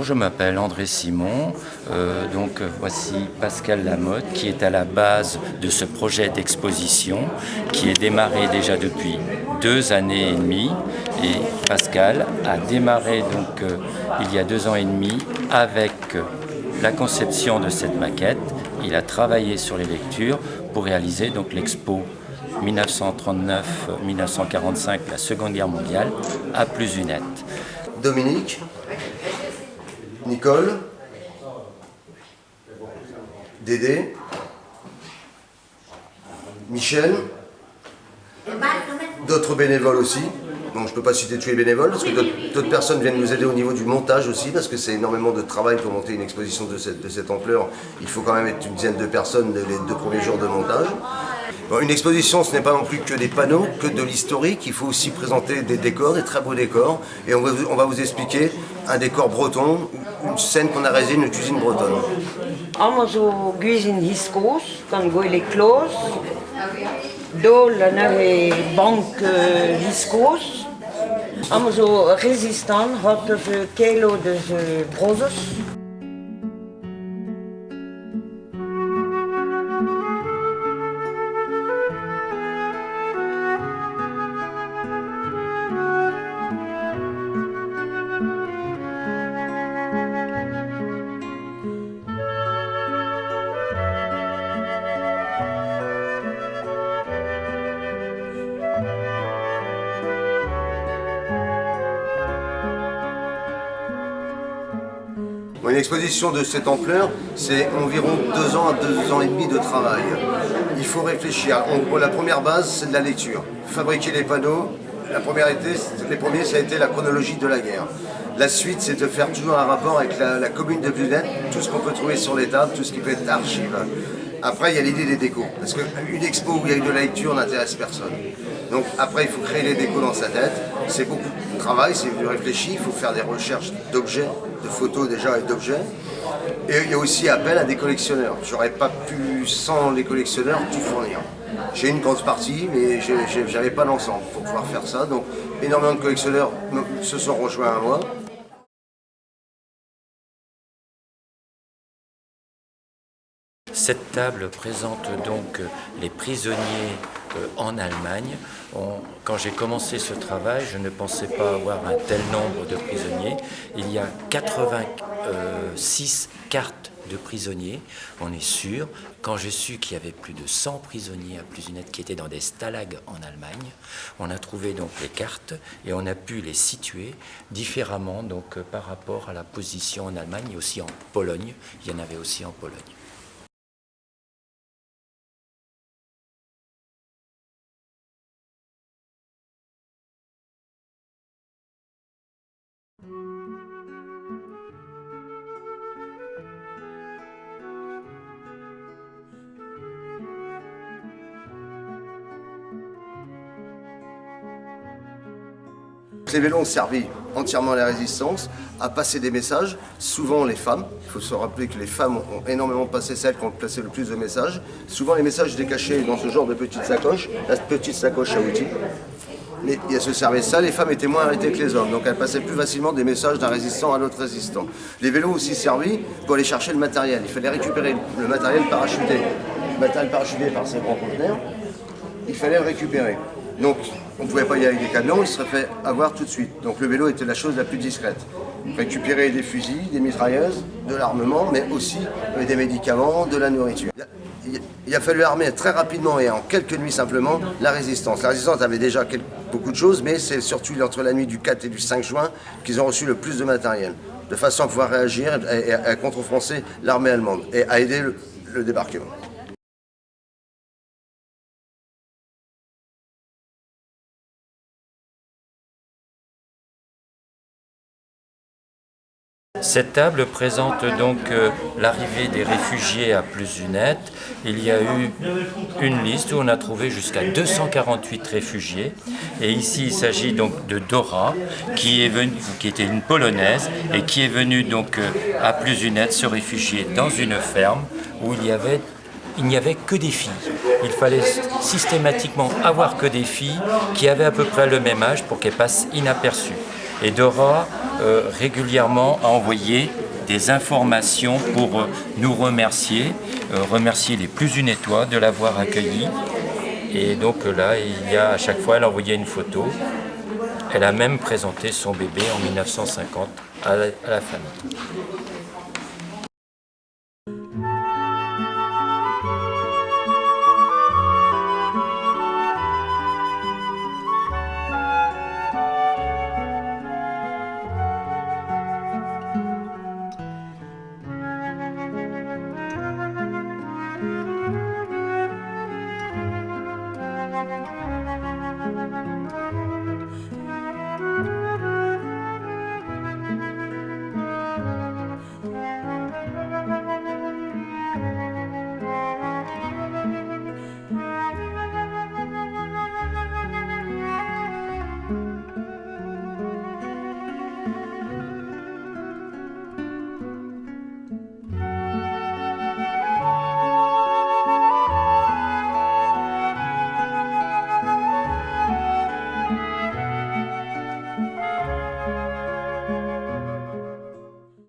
je m'appelle André Simon, voici Pascal Lamotte qui est à la base de ce projet d'exposition qui est démarré déjà depuis 2 années et demie et Pascal a démarré il y a 2 ans et demi avec la conception de cette maquette. Il a travaillé sur les lectures pour réaliser l'expo 1939-1945, la Seconde Guerre mondiale, à plus une nette. Dominique, Nicole, Dédé, Michel, d'autres bénévoles aussi. Bon, je ne peux pas citer tous les bénévoles parce que d'autres personnes viennent nous aider au niveau du montage aussi parce que c'est énormément de travail pour monter une exposition de cette ampleur. Il faut quand même être une dizaine de personnes les 2 premiers jours de montage. Bon, une exposition, ce n'est pas non plus que des panneaux, que de l'historique. Il faut aussi présenter des décors, des très beaux décors. Et on va vous expliquer un décor breton, une scène qu'on a réalisée, une cuisine bretonne. Allemaal zo cuisine hiskoos, kan goeie kloos. Dol een bank hiskoos. Allemaal zo resistant, had de kilo de brozes. Une exposition de cette ampleur, c'est environ 2 ans à 2 ans et demi de travail. Il faut réfléchir. La première base, c'est de la lecture. Fabriquer les panneaux, les premiers, ça a été la chronologie de la guerre. La suite, c'est de faire toujours un rapport avec la commune de Blunette, tout ce qu'on peut trouver sur les tables, tout ce qui peut être archive. Après, il y a l'idée des décos, parce qu'une expo où il y a eu de la lecture n'intéresse personne. Donc après, il faut créer les décos dans sa tête. C'est beaucoup de travail, c'est du réfléchi, il faut faire des recherches d'objets, de photos déjà et d'objets. Et il y a aussi appel à des collectionneurs. J'aurais pas pu, sans les collectionneurs, tout fournir. J'ai une grosse partie, mais j'avais pas l'ensemble pour pouvoir faire ça. Donc énormément de collectionneurs se sont rejoints à moi. Cette table présente les prisonniers en Allemagne. Quand j'ai commencé ce travail, je ne pensais pas avoir un tel nombre de prisonniers. Il y a 86 cartes de prisonniers, on est sûr. Quand j'ai su qu'il y avait plus de 100 prisonniers à Plusunette qui étaient dans des stalags en Allemagne, on a trouvé les cartes et on a pu les situer différemment par rapport à la position en Allemagne et aussi en Pologne. Il y en avait aussi en Pologne. Les vélos ont servi entièrement à la résistance, à passer des messages, souvent les femmes. Il faut se rappeler que les femmes ont énormément passé, celles qui ont placé le plus de messages. Souvent les messages étaient cachés dans ce genre de petite sacoche, la petite sacoche à outils. Mais il y a ce service-là, les femmes étaient moins arrêtées que les hommes, donc elles passaient plus facilement des messages d'un résistant à l'autre résistant. Les vélos ont aussi servi pour aller chercher le matériel. Il fallait récupérer le matériel parachuté. Le matériel parachuté par ces grands conteneurs, il fallait le récupérer. Donc, on ne pouvait pas y aller avec des camions, il serait fait avoir tout de suite. Donc le vélo était la chose la plus discrète. Récupérer des fusils, des mitrailleuses, de l'armement, mais aussi des médicaments, de la nourriture. Il a fallu armer très rapidement et en quelques nuits simplement la résistance. La résistance avait déjà beaucoup de choses, mais c'est surtout entre la nuit du 4 et du 5 juin qu'ils ont reçu le plus de matériel, de façon à pouvoir réagir et à contre-offenser l'armée allemande et à aider le débarquement. Cette table présente l'arrivée des réfugiés à Plusunette. Il y a eu une liste où on a trouvé jusqu'à 248 réfugiés. Et ici, il s'agit de Dora, qui était une Polonaise et qui est venue à Plusunette se réfugier dans une ferme où il n'y avait que des filles. Il fallait systématiquement avoir que des filles qui avaient à peu près le même âge pour qu'elles passent inaperçues. Et Dora régulièrement a envoyé des informations pour nous remercier, remercier les plus unétois de l'avoir accueilli. Et donc là, il y a, à chaque fois, elle envoyait une photo. Elle a même présenté son bébé en 1950 à la famille.